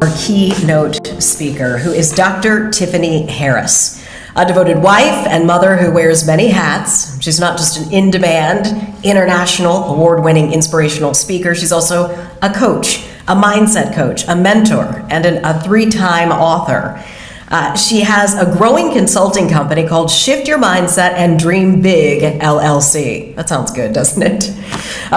Our keynote speaker, who is Dr. Tiffany Harris, a devoted wife and mother who wears many hats. She's not just an in-demand, international, award-winning inspirational speaker. She's also a coach, a mindset coach, a mentor, and a three-time author. She has a growing consulting company called Shift Your Mindset and Dream Big, LLC. That sounds good, doesn't it?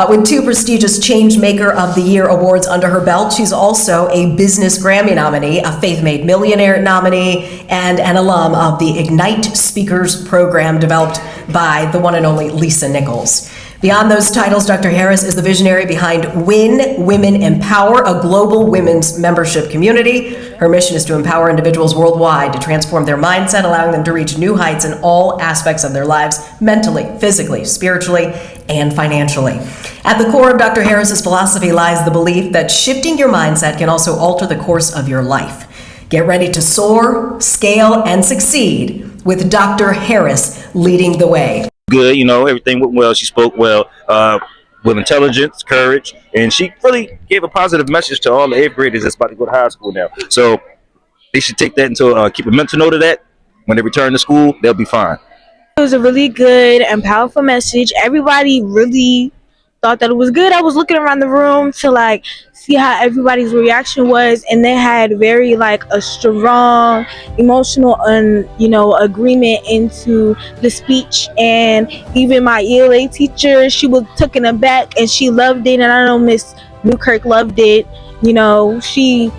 With 2 prestigious Changemaker of the Year awards under her belt, she's also a Business Grammy nominee, a Faith Made Millionaire nominee, and an alum of the Ignite Speakers program developed by the one and only Lisa Nichols. Beyond those titles, Dr. Harris is the visionary behind Win Women Empower, a global women's membership community. Her mission is to empower individuals worldwide to transform their mindset, allowing them to reach new heights in all aspects of their lives, mentally, physically, spiritually, and financially. At the core of Dr. Harris's philosophy lies the belief that shifting your mindset can also alter the course of your life. Get ready to soar, scale, and succeed with Dr. Harris leading the way. Good, everything went well. She spoke well, with intelligence, courage, and she really gave a positive message to all the 8th graders that's about to go to high school now. So they should take that into keep a mental note of that. When they return to school, they'll be fine. It was a really good and powerful message. Everybody really thought that it was good. I was looking around the room to see how everybody's reaction was, and they had very a strong emotional agreement into the speech. And even my ELA teacher, she was taken aback and she loved it, and I know Miss Newkirk loved it. She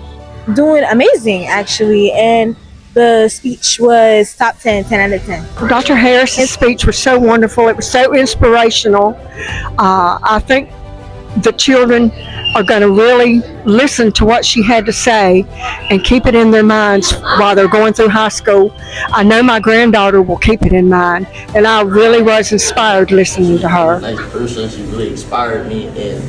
doing amazing actually, and the speech was top 10 out of 10. Dr. Harris's speech was so wonderful. It was so inspirational. I think the children are going to really listen to what she had to say and keep it in their minds while they're going through high school. I know my granddaughter will keep it in mind, and I really was inspired listening to her. Nice person. She really inspired me, and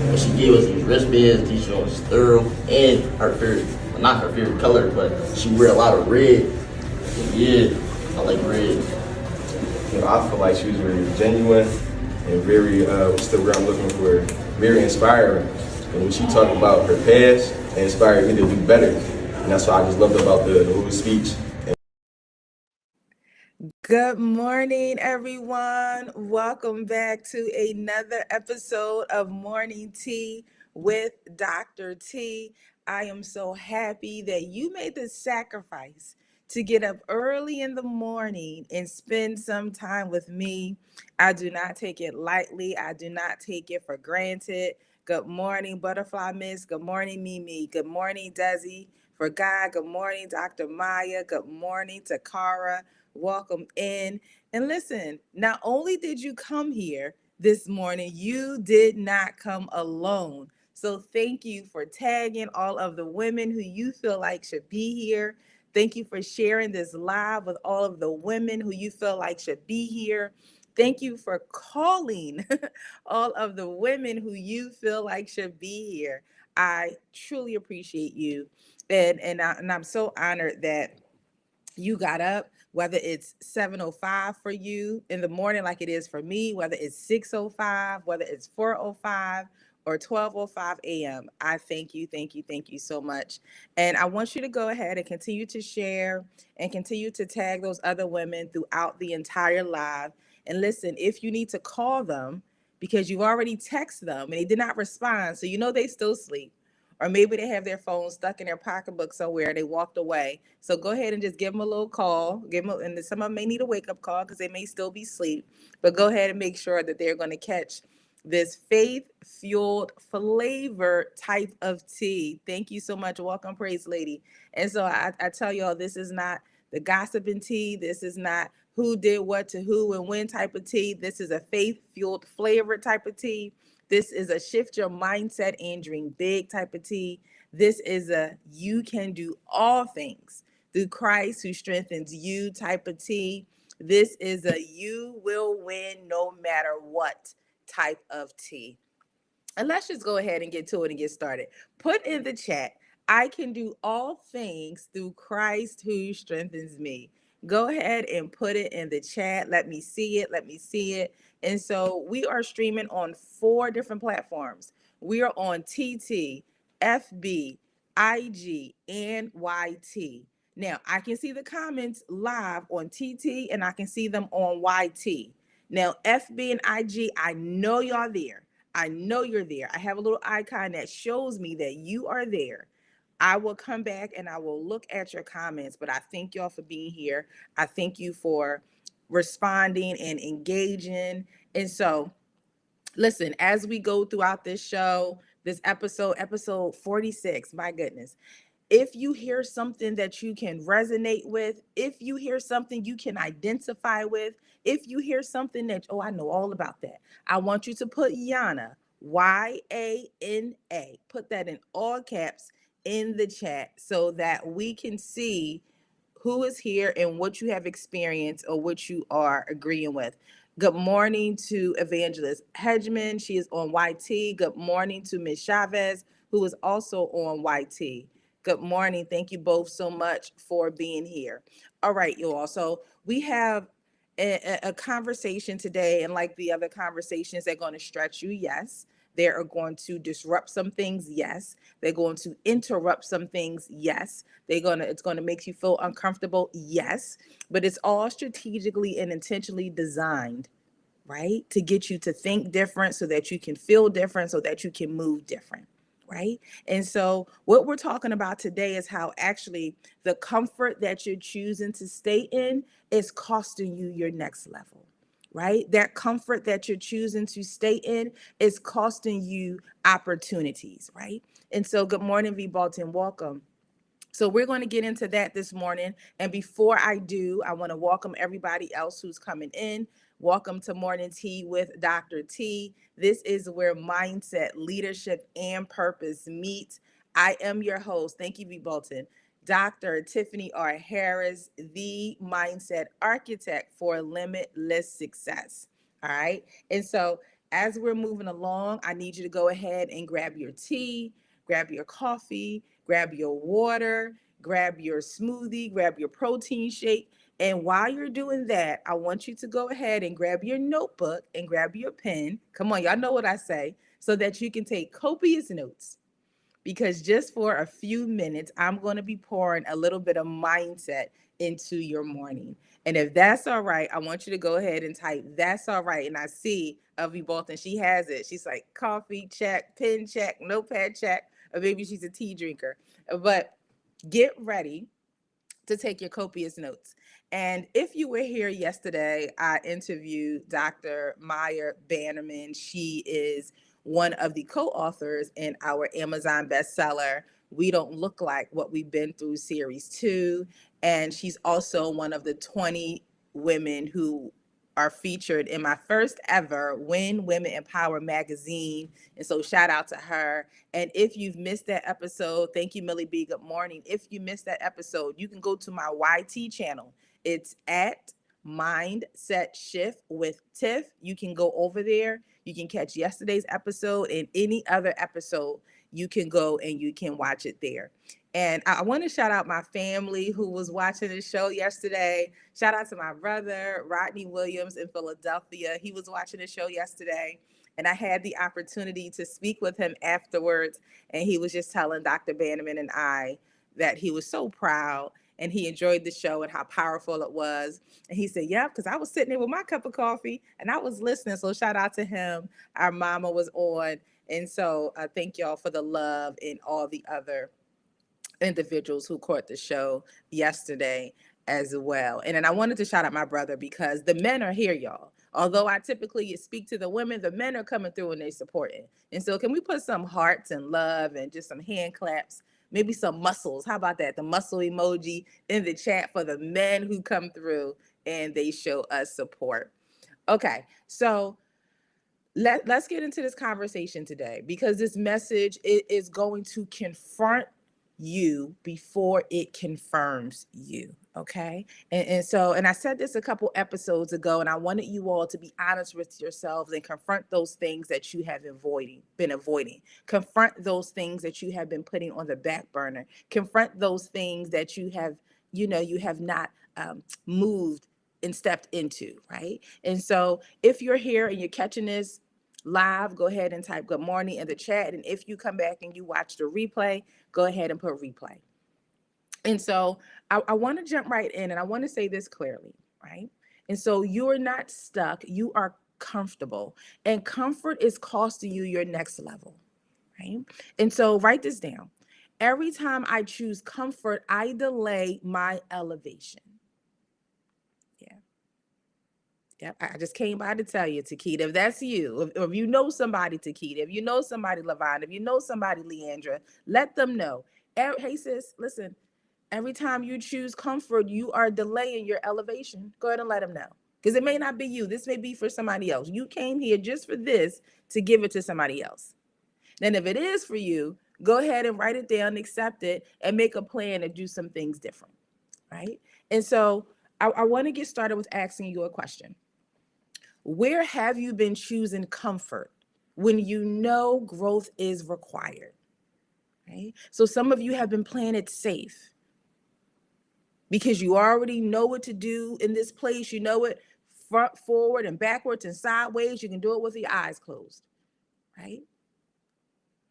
when she gave us these wristbands, these was thorough, and her favorite, not her favorite color, but she wear a lot of red. Yeah, I like red. I feel like she was very genuine and very, what's the word I'm looking for? Very inspiring. And when she talked about her past, it inspired me to do better. And that's what I just loved about the whole speech. Good morning, everyone. Welcome back to another episode of Morning Tea with Dr. T. I am so happy that you made the sacrifice to get up early in the morning and spend some time with me. I do not take it lightly. I do not take it for granted. Good morning, Butterfly Miss. Good morning, Mimi. Good morning, Desi. For God, good morning, Dr. Maya. Good morning, Takara. Welcome in. And listen, not only did you come here this morning, you did not come alone. So thank you for tagging all of the women who you feel like should be here. Thank you for sharing this live with all of the women who you feel like should be here. Thank you for calling all of the women who you feel like should be here. I truly appreciate you. And I'm so honored that you got up, whether it's 7:05 for you in the morning like it is for me, whether it's 6:05, whether it's 4:05 or 12:05 a.m. I thank you so much. And I want you to go ahead and continue to share and continue to tag those other women throughout the entire live. And listen, if you need to call them because you've already texted them and they did not respond, so they still sleep. Or maybe they have their phone stuck in their pocketbook somewhere. They walked away. So go ahead and just give them a little call. And some of them may need a wake-up call because they may still be asleep. But go ahead and make sure that they're going to catch this faith-fueled flavor type of tea. Thank you so much. Welcome, Praise Lady. And so I tell y'all, this is not the gossiping tea. This is not who did what to who and when type of tea. This is a faith-fueled flavor type of tea. This is a shift your mindset and dream big type of tea. This is a you can do all things through Christ who strengthens you type of tea. This is a you will win no matter what type of tea. And let's just go ahead and get to it and get started. Put in the chat, I can do all things through Christ who strengthens me. Go ahead and put it in the chat. Let me see it. And so we are streaming on 4 different platforms. We are on TT, FB, IG, and YT. Now, I can see the comments live on TT and I can see them on YT. Now, FB and IG, I know y'all there. I know you're there. I have a little icon that shows me that you are there. I will come back and I will look at your comments, but I thank y'all for being here. I thank you for responding and engaging. And so, listen, as we go throughout this show, this episode 46, my goodness, if you hear something that you can resonate with, if you hear something you can identify with, if you hear something that, oh, I know all about that, I want you to put Yana, YANA, put that in all caps in the chat so that we can see who is here and what you have experienced or what you are agreeing with. Good morning to Evangelist Hedgeman. She is on YT. Good morning to Ms. Chavez, who is also on YT. Good morning. Thank you both so much for being here. All right, you all. So we have a conversation today, and like the other conversations, they're going to stretch you. Yes. They are going to disrupt some things. Yes. They're going to interrupt some things. Yes. It's going to make you feel uncomfortable. Yes. But it's all strategically and intentionally designed, right, to get you to think different so that you can feel different, so that you can move different. Right. And so what we're talking about today is how actually the comfort that you're choosing to stay in is costing you your next level. Right. That comfort that you're choosing to stay in is costing you opportunities. Right. And so good morning, V. Bolton. Welcome. So we're going to get into that this morning. And before I do, I want to welcome everybody else who's coming in. Welcome to Morning Tea with Dr. T. This is where mindset, leadership, and purpose meet. I am your host. Thank you, V. Bolton. Dr. Tiffany R. Harris, the mindset architect for limitless success. All right. And so as we're moving along, I need you to go ahead and grab your tea, grab your coffee, grab your water, grab your smoothie, grab your protein shake. And while you're doing that, I want you to go ahead and grab your notebook and grab your pen. Come on, y'all know what I say, so that you can take copious notes. Because just for a few minutes, I'm going to be pouring a little bit of mindset into your morning. And if that's all right, I want you to go ahead and type, that's all right. And I see Elvie Bolton, she has it. She's like, coffee check, pen check, notepad check, or maybe she's a tea drinker. But get ready to take your copious notes. And if you were here yesterday, I interviewed Dr. Maya Bannerman. She is one of the co-authors in our Amazon bestseller, We Don't Look Like What We've Been Through Series 2. And she's also one of the 20 women who are featured in my first ever When Women Empower magazine. And so shout out to her. And if you've missed that episode, thank you, Millie B. Good morning. If you missed that episode, you can go to my YT channel. It's at Mindset Shift with Tiff. You can go over there. You can catch yesterday's episode and any other episode. You can go and you can watch it there. And I want to shout out my family who was watching the show yesterday. Shout out to my brother, Rodney Williams in Philadelphia. He was watching the show yesterday. And I had the opportunity to speak with him afterwards. And he was just telling Dr. Bannerman and I that he was so proud and he enjoyed the show and how powerful it was. And he said, yeah, because I was sitting there with my cup of coffee and I was listening. So shout out to him. Our mama was on. And so thank y'all for the love and all the other individuals who caught the show yesterday as well. And then I wanted to shout out my brother because the men are here, y'all. Although I typically speak to the women, the men are coming through and they're supporting. And so can we put some hearts and love and just some hand claps, maybe some muscles? How about that? The muscle emoji in the chat for the men who come through and they show us support. Okay, so let's get into this conversation today because this message is going to confront you before it confirms you. Okay. And I said this a couple episodes ago, and I wanted you all to be honest with yourselves and confront those things that you have been avoiding. Confront those things that you have been putting on the back burner. Confront those things that you have not moved and stepped into. Right. And so if you're here and you're catching this live, go ahead and type good morning in the chat. And if you come back and you watch the replay, go ahead and put replay. And so I want to jump right in, and I want to say this clearly, right? And so you're not stuck, you are comfortable, and comfort is costing you your next level, right? And so write this down. Every time I choose comfort, I delay my elevation. Yeah. Yep. I just came by to tell you, Takita, if that's you, if you know somebody, Takita, if you know somebody, Lavon, if you know somebody, Leandra, let them know. Hey, sis, listen, every time you choose comfort, you are delaying your elevation. Go ahead and let them know. Because it may not be you. This may be for somebody else. You came here just for this to give it to somebody else. Then if it is for you, go ahead and write it down, accept it, and make a plan to do some things different, right? And so I want to get started with asking you a question. Where have you been choosing comfort when you know growth is required? Right? So some of you have been playing it safe because you already know what to do in this place. You know it front, forward, and backwards and sideways. You can do it with your eyes closed, right?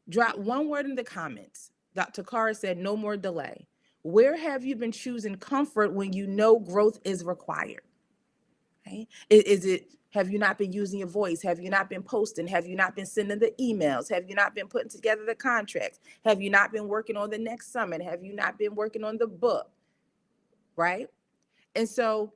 Drop one word in the comments. Dr. Carr said, no more delay. Where have you been choosing comfort when you know growth is required? Right? Is it, have you not been using your voice? Have you not been posting? Have you not been sending the emails? Have you not been putting together the contracts? Have you not been working on the next summit? Have you not been working on the book? Right? And so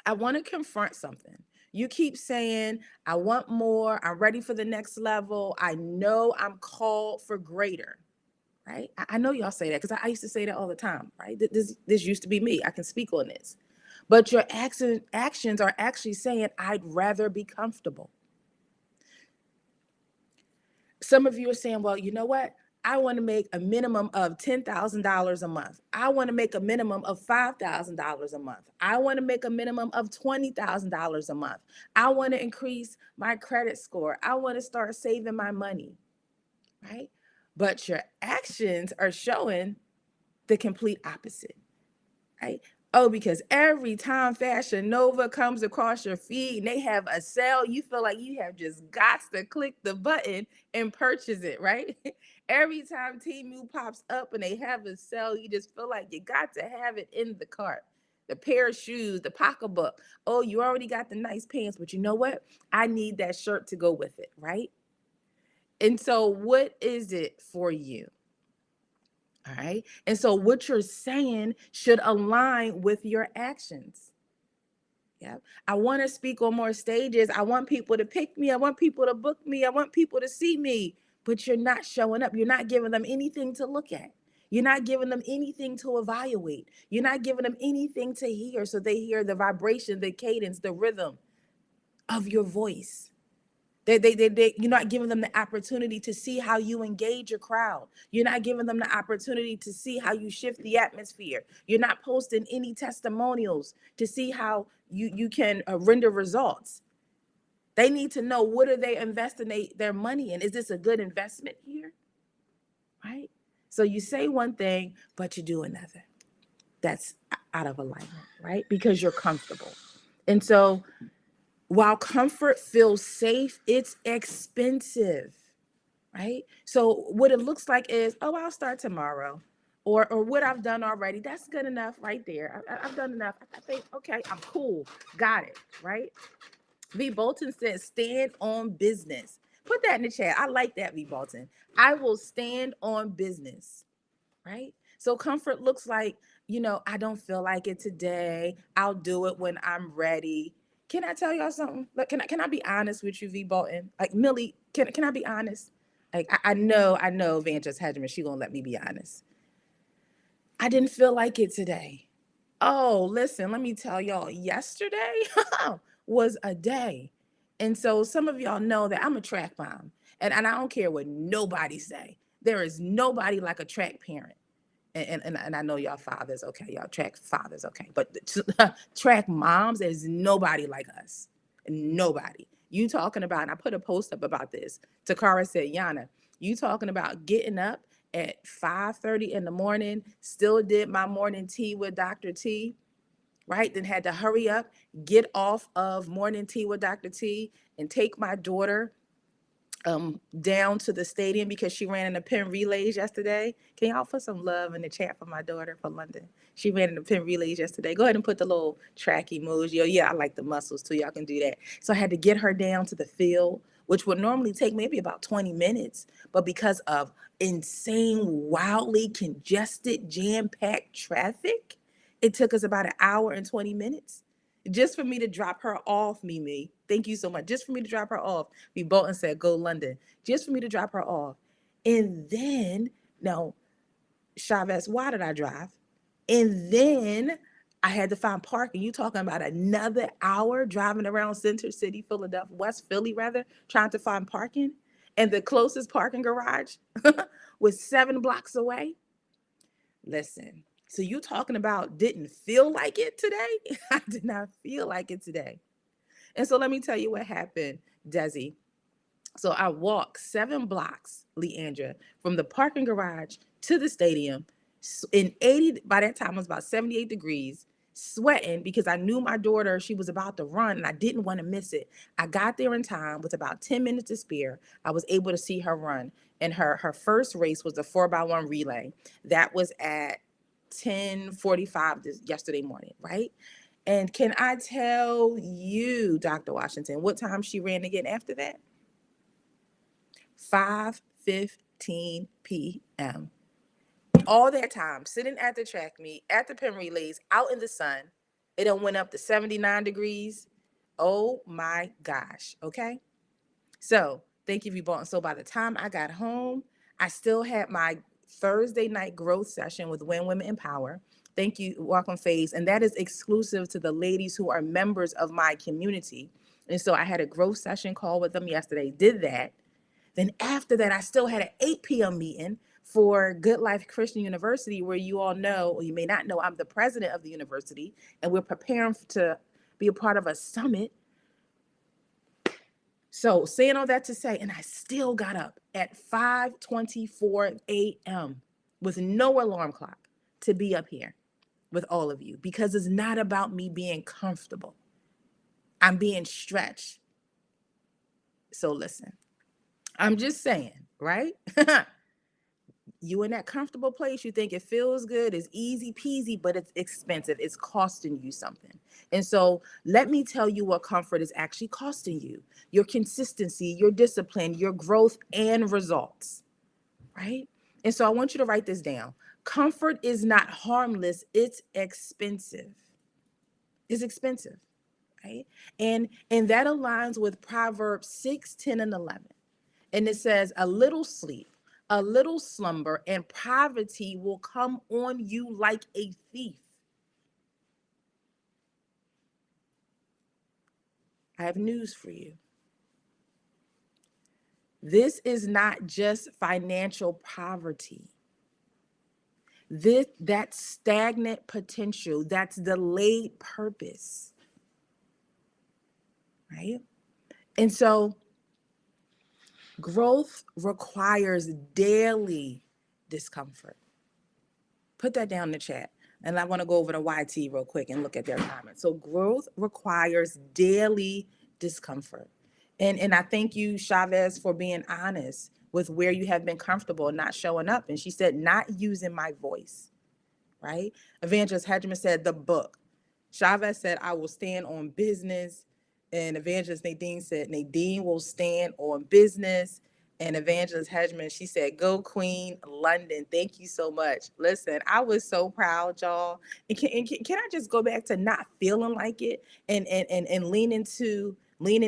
I want to confront something. You keep saying, I want more. I'm ready for the next level. I know I'm called for greater. Right? I know y'all say that because I used to say that all the time. Right? This used to be me. I can speak on this. But your actions are actually saying, I'd rather be comfortable. Some of you are saying, well, you know what? I want to make a minimum of $10,000 a month. I want to make a minimum of $5,000 a month. I want to make a minimum of $20,000 a month. I want to increase my credit score. I want to start saving my money, right? But your actions are showing the complete opposite, right? Oh, because every time Fashion Nova comes across your feed and they have a sale, you feel like you have just got to click the button and purchase it, right? Every time Temu pops up and they have a sale, you just feel like you got to have it in the cart. The pair of shoes, the pocketbook. Oh, you already got the nice pants, but you know what? I need that shirt to go with it, right? And so what is it for you? All right. And so what you're saying should align with your actions. Yeah. I want to speak on more stages. I want people to pick me. I want people to book me. I want people to see me. But you're not showing up. You're not giving them anything to look at. You're not giving them anything to evaluate. You're not giving them anything to hear so they hear the vibration, the cadence, the rhythm of your voice. You're not giving them the opportunity to see how you engage your crowd. You're not giving them the opportunity to see how you shift the atmosphere. You're not posting any testimonials to see how you can render results. They need to know, what are they investing their money in? Is this a good investment here? Right? So you say one thing, but you do another. That's out of alignment, right? Because you're comfortable. And so while comfort feels safe, it's expensive, right? So what it looks like is, oh, I'll start tomorrow. Or what I've done already, that's good enough right there. I've done enough. I think, okay, I'm cool. Got it, right? V. Bolton says, stand on business. Put that in the chat. I like that, V. Bolton. I will stand on business, right? So comfort looks like, I don't feel like it today. I'll do it when I'm ready. Can I tell y'all something? Like, can I be honest with you, V. Bolton? Like, Millie, can I be honest? Like, I know Evangelist Hedgeman, she gonna let me be honest. I didn't feel like it today. Oh, listen, let me tell y'all, yesterday was a day. And so some of y'all know that I'm a track mom, and I don't care what nobody say. There is nobody like a track parent. And I know y'all fathers, okay, y'all track fathers, okay, but track moms, there's nobody like us. Nobody. You talking about, and I put a post up about this. Takara said, Yana, you talking about getting up at 5:30 in the morning, still did my morning tea with Dr. T, right? Then had to hurry up, get off of morning tea with Dr. T, and take my daughter down to the stadium because she ran in the pin relays yesterday. Can y'all put some love in the chat for my daughter from London? She ran in the pin relays yesterday. Go ahead and put the little track emoji. Oh, yeah, I like the muscles too. Y'all can do that. So I had to get her down to the field, which would normally take maybe about 20 minutes. But because of insane, wildly congested, jam-packed traffic, it took us about an hour and 20 minutes just for me to drop her off, Mimi. Thank you so much. Just for me to drop her off. We Bolton said, go London. Just for me to drop her off. And then, now, Chavez, why did I drive? And then I had to find parking. You talking about another hour driving around Center City, Philadelphia, West Philly, rather, trying to find parking? And the closest parking garage was 7 blocks away. Listen, so you talking about didn't feel like it today? I did not feel like it today. And so let me tell you what happened, Desi. So I walked 7 blocks, Leandra, from the parking garage to the stadium in 80, by that time it was about 78 degrees, sweating because I knew my daughter, she was about to run and I didn't want to miss it. I got there in time with about 10 minutes to spare. I was able to see her run. And her first race was a 4x1 relay. That was at 10:45 yesterday morning, right? And can I tell you, Dr. Washington, what time she ran again after that? 5:15 p.m. All that time, sitting at the track meet, at the pin relays, out in the sun. It done went up to 79 degrees. Oh my gosh, okay? So thank you, Vaughn. So by the time I got home, I still had my Thursday night growth session with When Women Empower. Thank you, Welcome Phase. And that is exclusive to the ladies who are members of my community. And so I had a growth session call with them yesterday, did that. Then after that, I still had an 8 p.m. meeting for Good Life Christian University, where you all know, or you may not know, I'm the president of the university, and we're preparing to be a part of a summit. So saying all that to say, and I still got up at 5:24 a.m. with no alarm clock to be up here with all of you, because it's not about me being comfortable. I'm being stretched. So listen, I'm just saying, right? You in that comfortable place, you think it feels good, it's easy peasy, but it's expensive. It's costing you something. And so let me tell you what comfort is actually costing you: your consistency, your discipline, your growth, and results, right? And so I want you to write this down. Comfort is not harmless, it's expensive. It's expensive, right? And that aligns with Proverbs 6, 10, and 11. And it says, a little sleep, a little slumber, and poverty will come on you like a thief. I have news for you. This is not just financial poverty. That's stagnant potential, that's delayed purpose, right? And so growth requires daily discomfort. Put that down in the chat. And I want to go over to YT real quick and look at their comments. So growth requires daily discomfort. And I thank you, Chavez, for being honest with where you have been comfortable and not showing up. And she said, not using my voice, right? Evangelist Hedgeman said, the book. Chavez said, I will stand on business. And Evangelist Nadine said, Nadine will stand on business. And Evangelist Hedgeman, she said, go Queen, London. Thank you so much. Listen, I was so proud, y'all. And can I just go back to not feeling like it and leaning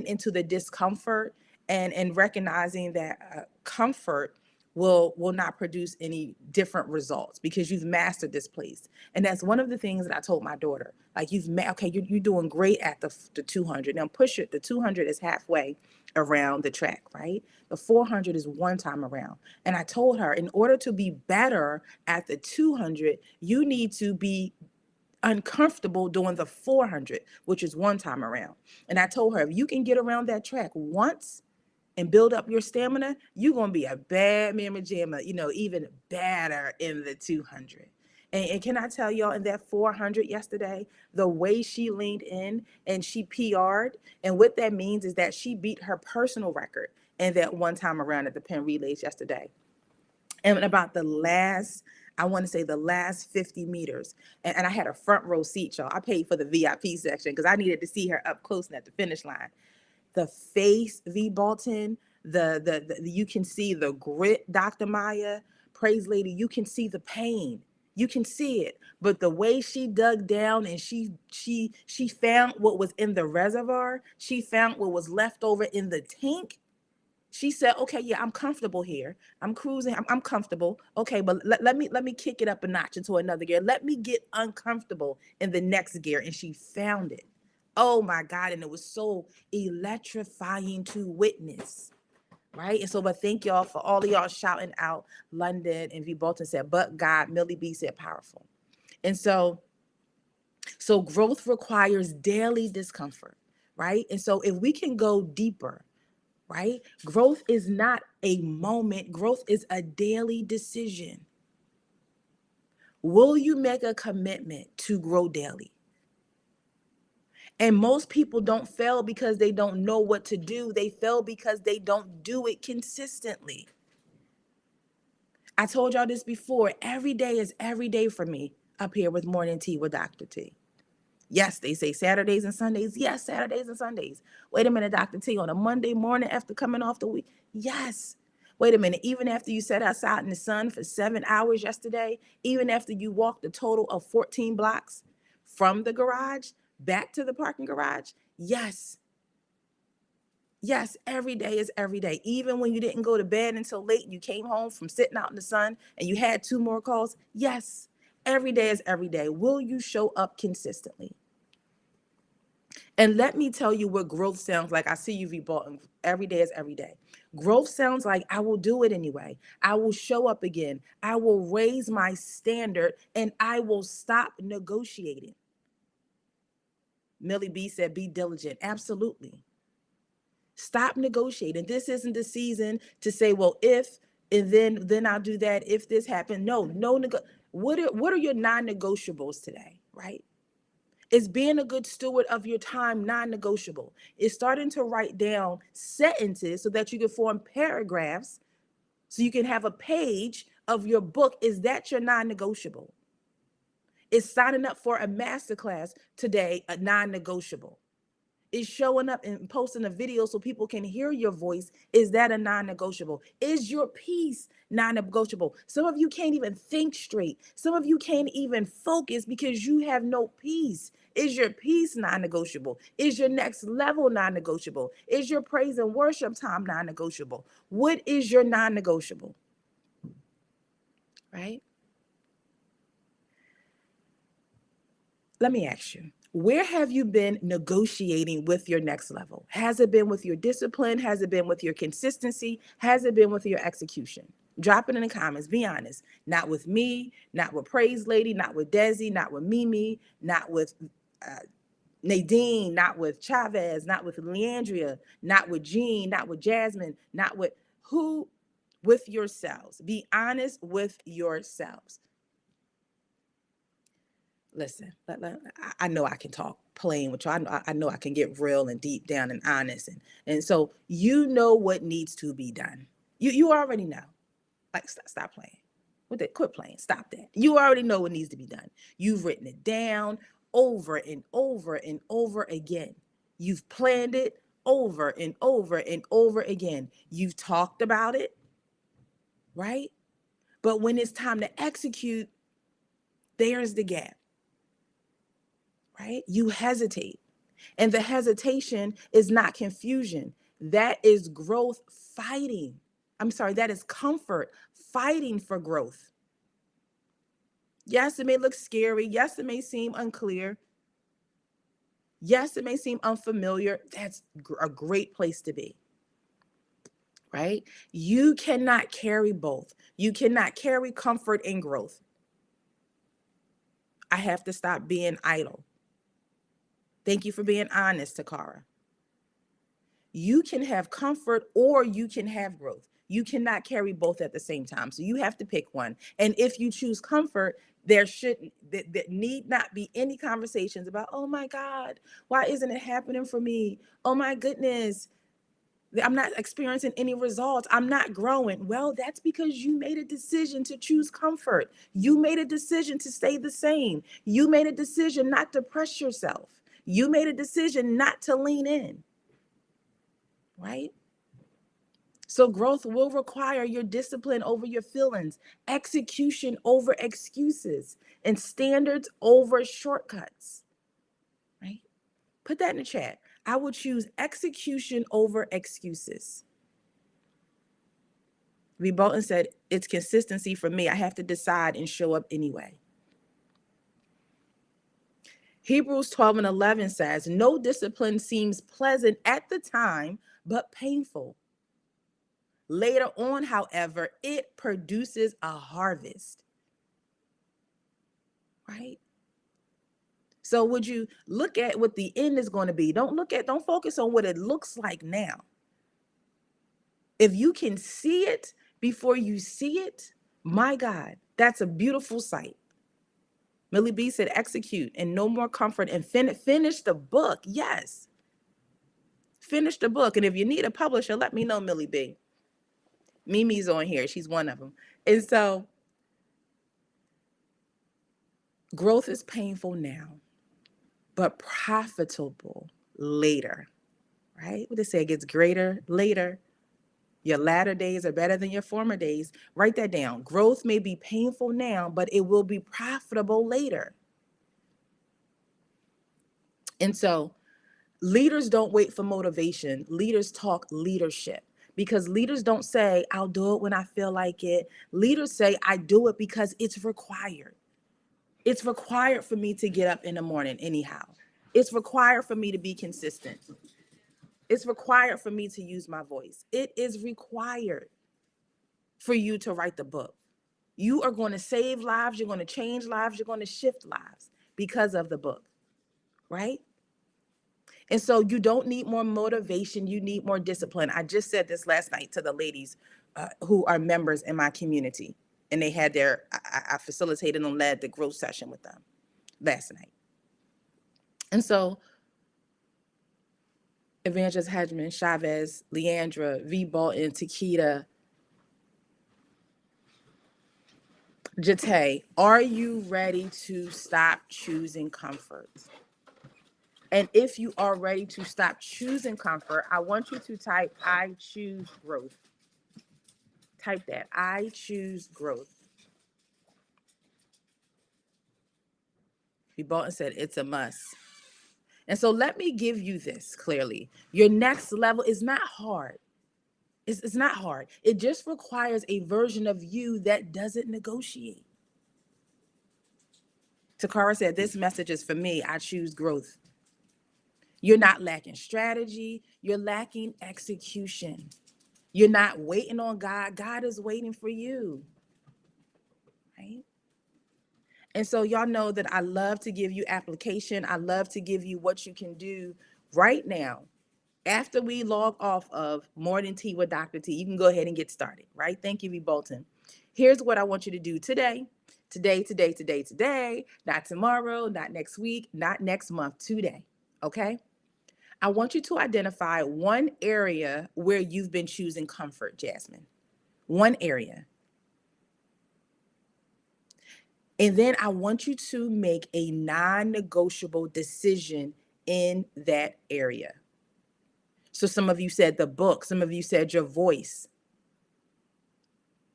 into the discomfort and recognizing that comfort will not produce any different results because you've mastered this place. And that's one of the things that I told my daughter. Like, you're doing great at the 200. Now push it. The 200 is halfway around the track, right? The 400 is one time around. And I told her, in order to be better at the 200, you need to be uncomfortable doing the 400, which is one time around. And I told her, if you can get around that track once and build up your stamina, you're going to be a bad mamma jamma, even better in the 200. And can I tell y'all, in that 400 yesterday, the way she leaned in and she PR'd, and what that means is that she beat her personal record and that one time around at the Penn Relays yesterday. And about the last, I want to say the last 50 meters, and I had a front row seat, y'all. I paid for the VIP section because I needed to see her up close and at the finish line. The face, V. Bolton, the you can see the grit, Dr. Maya, praise lady, you can see the pain. You can see it. But the way she dug down and she found what was in the reservoir, she found what was left over in the tank. She said, okay, yeah, I'm comfortable here. I'm cruising. I'm comfortable. Okay, but let me kick it up a notch into another gear. Let me get uncomfortable in the next gear. And she found it. Oh my God. And it was so electrifying to witness. Right. And so, but thank y'all for all of y'all shouting out London, and V. Bolton said, but God, Millie B said powerful. And so growth requires daily discomfort. Right. And so if we can go deeper, right? Growth is not a moment. Growth is a daily decision. Will you make a commitment to grow daily? And most people don't fail because they don't know what to do. They fail because they don't do it consistently. I told y'all this before. Every day is every day for me up here with Morning Tea with Dr. T. Yes, they say Saturdays and Sundays. Yes, Saturdays and Sundays. Wait a minute, Dr. T, on a Monday morning after coming off the week? Yes. Wait a minute, even after you sat outside in the sun for 7 hours yesterday, even after you walked a total of 14 blocks from the garage back to the parking garage? Yes. Yes, every day is every day. Even when you didn't go to bed until late and you came home from sitting out in the sun and you had 2 more calls? Yes, every day is every day. Will you show up consistently? And let me tell you what growth sounds like. I see you, V. Bolton. Every day is every day. Growth sounds like I will do it anyway. I will show up again. I will raise my standard and I will stop negotiating. Millie B said, be diligent. Absolutely. Stop negotiating. This isn't the season to say, well, if, and then I'll do that if this happened. No. What are your non-negotiables today, right? Is being a good steward of your time non-negotiable? Is starting to write down sentences so that you can form paragraphs so you can have a page of your book? Is that your non-negotiable? Is signing up for a masterclass today a non-negotiable? Is showing up and posting a video so people can hear your voice? Is that a non-negotiable? Is your peace non-negotiable? Some of you can't even think straight. Some of you can't even focus because you have no peace. Is your peace non-negotiable? Is your next level non-negotiable? Is your praise and worship time non-negotiable? What is your non-negotiable? Right? Let me ask you, where have you been negotiating with your next level? Has it been with your discipline? Has it been with your consistency? Has it been with your execution? Drop it in the comments. Be honest. Not with me, not with Praise Lady, not with Desi, not with Mimi, not with Nadine, not with Chavez, not with Leandria, not with Jean, not with Jasmine, not with who? With yourselves. Be honest with yourselves. Listen, I know I can talk plain with you. I know I can get real and deep down and honest. And so you know what needs to be done. You already know. Like, stop playing. With it, quit playing. Stop that. You already know what needs to be done. You've written it down over and over and over again. You've planned it over and over and over again. You've talked about it, right? But when it's time to execute, there's the gap. Right? You hesitate. And the hesitation is not confusion. That is growth fighting. That is comfort fighting for growth. Yes, it may look scary. Yes, it may seem unclear. Yes, it may seem unfamiliar. That's a great place to be. Right? You cannot carry both. You cannot carry comfort and growth. I have to stop being idle. Thank you for being honest, Takara. You can have comfort or you can have growth. You cannot carry both at the same time. So you have to pick one. And if you choose comfort, there need not be any conversations about, oh my God, why isn't it happening for me? Oh my goodness. I'm not experiencing any results. I'm not growing. Well, that's because you made a decision to choose comfort. You made a decision to stay the same. You made a decision not to press yourself. You made a decision not to lean in, right? So growth will require your discipline over your feelings, execution over excuses, and standards over shortcuts, right? Put that in the chat. I would choose execution over excuses. V. Bolton said, it's consistency for me. I have to decide and show up anyway. Hebrews 12:11 says, no discipline seems pleasant at the time, but painful. Later on, however, it produces a harvest, right? So would you look at what the end is going to be? Don't focus on what it looks like now. If you can see it before you see it, my God, that's a beautiful sight. Millie B said, execute and no more comfort and finish the book. Yes. Finish the book. And if you need a publisher, let me know, Millie B. Mimi's on here. She's one of them. And so growth is painful now, but profitable later, right? What they say, it gets greater later. Your latter days are better than your former days. Write that down. Growth may be painful now, but it will be profitable later. And so leaders don't wait for motivation. Leaders talk leadership, because leaders don't say, I'll do it when I feel like it. Leaders say, I do it because it's required. It's required for me to get up in the morning anyhow. It's required for me to be consistent. It's required for me to use my voice. It is required for you to write the book. You are going to save lives. You're going to change lives. You're going to shift lives because of the book, right? And so you don't need more motivation. You need more discipline. I just said this last night to the ladies who are members in my community. And they had I facilitated and led the growth session with them last night. And so Evangelist Hedgeman, Chavez, Leandra, V. Bolton, Takita, Jate, are you ready to stop choosing comfort? And if you are ready to stop choosing comfort, I want you to type, I choose growth. Type that, I choose growth. V. Bolton said, it's a must. And so let me give you this clearly. Your next level is not hard. It's not hard. It just requires a version of you that doesn't negotiate. Takara said, this message is for me. I choose growth. You're not lacking strategy. You're lacking execution. You're not waiting on God. God is waiting for you, right? And so y'all know that I love to give you application. I love to give you what you can do right now. After we log off of Morning Tea with Dr. T, you can go ahead and get started, right? Thank you, V. Bolton. Here's what I want you to do today. Today. Not tomorrow, not next week, not next month, today, okay? I want you to identify one area where you've been choosing comfort, Jasmine. One area. And then I want you to make a non-negotiable decision in that area. So some of you said the book, some of you said your voice.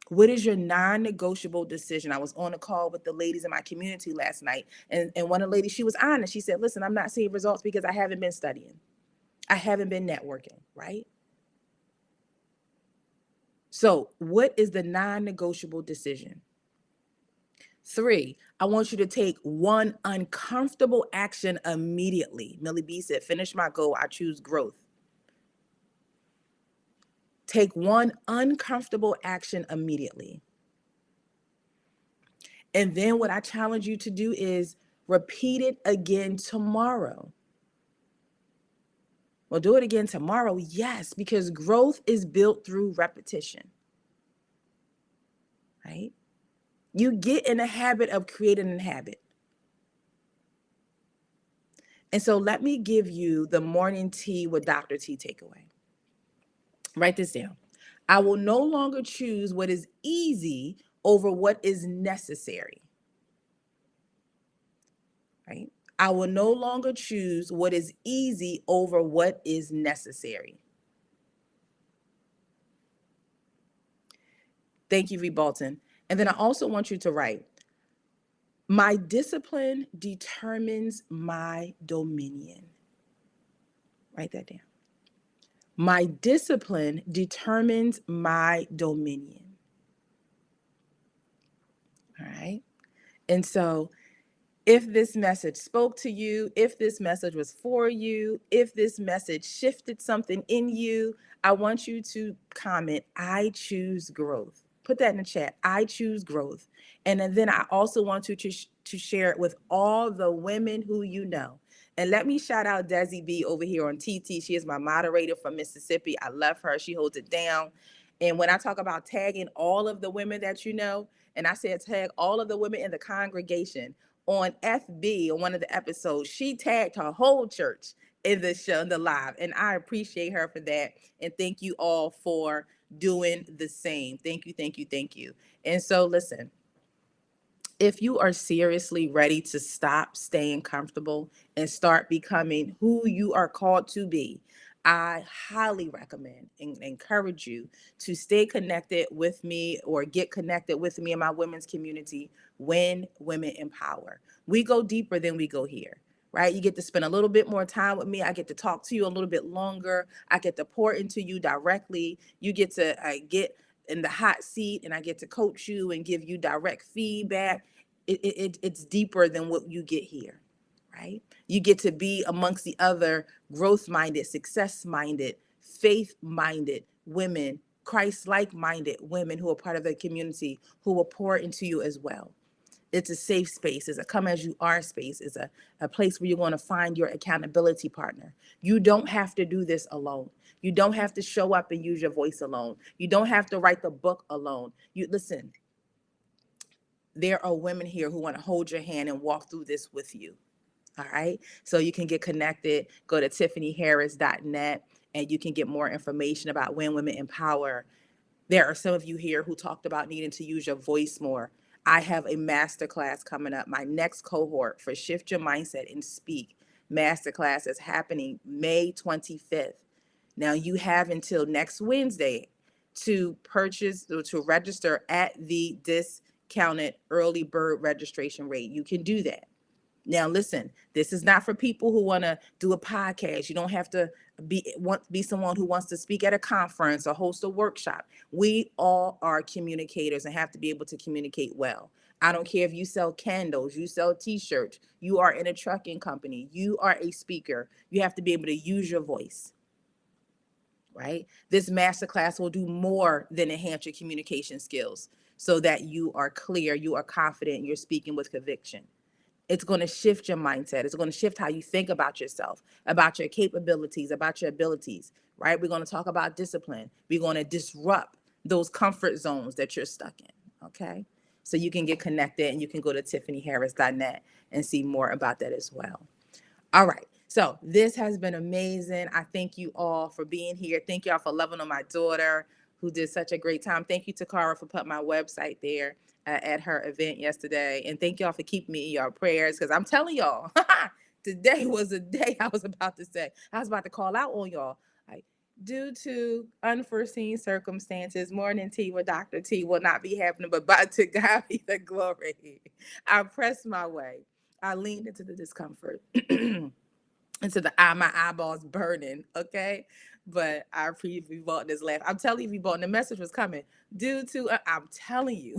What is your non-negotiable decision? I was on a call with the ladies in my community last night, and one of the ladies, she was honest. She said, listen, I'm not seeing results because I haven't been studying. I haven't been networking, right? So what is the non-negotiable decision? 3, I want you to take one uncomfortable action immediately. Millie B said, finish my goal. I choose growth. Take one uncomfortable action immediately. And then what I challenge you to do is repeat it again tomorrow. Well, do it again tomorrow. Yes, because growth is built through repetition, right? You get in a habit of creating a habit. And so let me give you the Morning Tea with Dr. T takeaway. Write this down. I will no longer choose what is easy over what is necessary. Right? I will no longer choose what is easy over what is necessary. Thank you, V. Bolton. And then I also want you to write, my discipline determines my dominion. Write that down. My discipline determines my dominion. All right. And so if this message spoke to you, if this message was for you, if this message shifted something in you, I want you to comment, I choose growth. Put that in the chat. I choose growth. And then I also want you to share it with all the women who you know. And let me shout out Desi B over here on TT. She is my moderator from Mississippi. I love her. She holds it down. And when I talk about tagging all of the women that you know, and I said tag all of the women in the congregation, on FB on one of the episodes, she tagged her whole church in the show, in the live. And I appreciate her for that. And thank you all for doing the same. Thank you, thank you, thank you. And so listen, if you are seriously ready to stop staying comfortable and start becoming who you are called to be, I highly recommend and encourage you to stay connected with me or get connected with me in my women's community, When Women Empower. We go deeper than we go here, right? You get to spend a little bit more time with me. I get to talk to you a little bit longer. I get to pour into you directly. You get to get in the hot seat and I get to coach you and give you direct feedback. It's deeper than what you get here, right? You get to be amongst the other growth-minded, success-minded, faith-minded women, Christ-like minded women who are part of the community who will pour into you as well. It's a safe space. It's a come as you are space. It's a place where you're going to find your accountability partner. You don't have to do this alone. You don't have to show up and use your voice alone. You don't have to write the book alone. You listen, there are women here who want to hold your hand and walk through this with you. All right. So you can get connected. Go to tiffanyharris.net and you can get more information about When Women Empower. There are some of you here who talked about needing to use your voice more. I have a masterclass coming up. My next cohort for Shift Your Mindset and Speak masterclass is happening May 25th. Now you have until next Wednesday to purchase or to register at the discounted early bird registration rate. You can do that. Now, listen, this is not for people who want to do a podcast. You don't have to be someone who wants to speak at a conference or host a workshop. We all are communicators and have to be able to communicate well. I don't care if you sell candles, you sell t-shirts, you are in a trucking company, you are a speaker. You have to be able to use your voice, right? This masterclass will do more than enhance your communication skills so that you are clear, you are confident, you're speaking with conviction. It's going to shift your mindset. It's going to shift how you think about yourself, about your capabilities, about your abilities, right? We're going to talk about discipline. We're going to disrupt those comfort zones that you're stuck in, okay? So you can get connected and you can go to tiffanyharris.net and see more about that as well. All right. So this has been amazing. I thank you all for being here. Thank y'all for loving on my daughter who did such a great time. Thank you to Cara for putting my website there at her event yesterday. And thank y'all for keeping me in your prayers because I'm telling y'all, today was a day I was about to call out on y'all. Like, due to unforeseen circumstances, Morning Tea with Dr. T will not be happening, but to God be the glory. I pressed my way. I leaned into the discomfort, into my eyeballs burning, okay? But I appreciate you bought this laugh. I'm telling you, bought the message was coming due to, I'm telling you,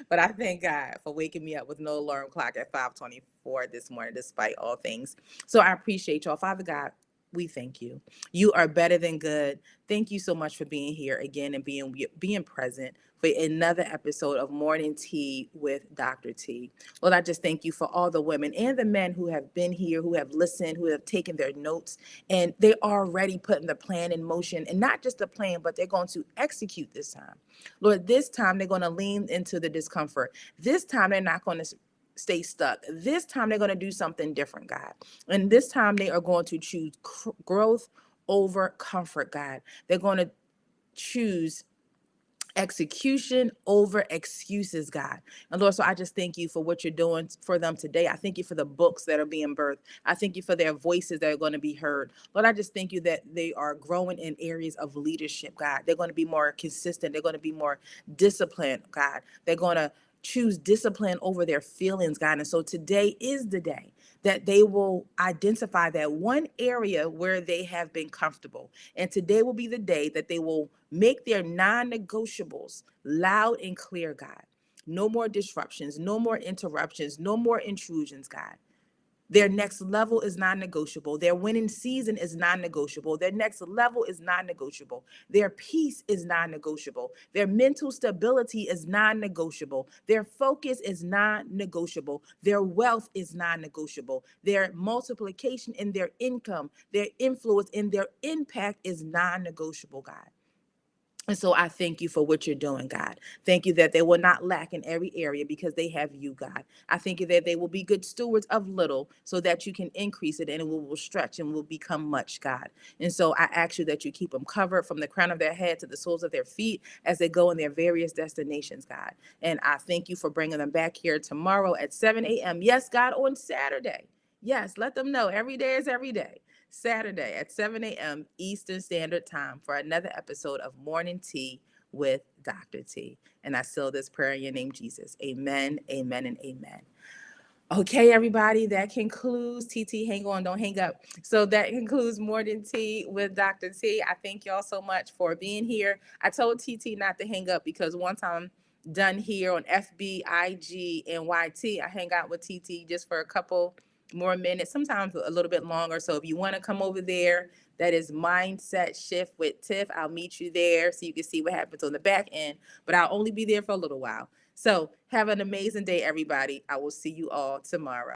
but I thank God for waking me up with no alarm clock at 5:24 this morning, despite all things. So I appreciate y'all. Father God, we thank you. You are better than good. Thank you so much for being here again and being present for another episode of Morning Tea with Dr. T. Lord, I just thank you for all the women and the men who have been here, who have listened, who have taken their notes, and they're already putting the plan in motion. And not just the plan, but they're going to execute this time. Lord, this time they're going to lean into the discomfort. This time they're not going to stay stuck. This time they're going to do something different, God. And this time they are going to choose growth over comfort, God. They're going to choose execution over excuses, God. And Lord, so I just thank you for what you're doing for them today. I thank you for the books that are being birthed. I thank you for their voices that are going to be heard. Lord, I just thank you that they are growing in areas of leadership, God. They're going to be more consistent. They're going to be more disciplined, God. They're going to choose discipline over their feelings, God. And so today is the day that they will identify that one area where they have been comfortable. And today will be the day that they will make their non-negotiables loud and clear, God. No more disruptions, no more interruptions, no more intrusions, God. Their next level is non-negotiable. Their winning season is non-negotiable. Their next level is non-negotiable. Their peace is non-negotiable. Their mental stability is non-negotiable. Their focus is non-negotiable. Their wealth is non-negotiable. Their multiplication in their income, their influence and their impact is non-negotiable, God. And so I thank you for what you're doing, God. Thank you that they will not lack in every area because they have you, God. I thank you that they will be good stewards of little so that you can increase it and it will stretch and will become much, God. And so I ask you that you keep them covered from the crown of their head to the soles of their feet as they go in their various destinations, God. And I thank you for bringing them back here tomorrow at 7 a.m. Yes, God, on Saturday. Yes, let them know every day is every day. Saturday at 7 a.m. Eastern Standard Time for another episode of Morning Tea with Dr. T. And I seal this prayer in your name, Jesus. Amen, amen, and amen. Okay, everybody, that concludes TT. Hang on, don't hang up. So that concludes Morning Tea with Dr. T. I thank y'all so much for being here. I told TT not to hang up because once I'm done here on FB, IG, and YT, I hang out with TT just for a couple more minutes, sometimes a little bit longer. So if you want to come over there, that is Mindset Shift with Tiff. I'll meet you there so you can see what happens on the back end, but I'll only be there for a little while. So have an amazing day, everybody. I will see you all tomorrow.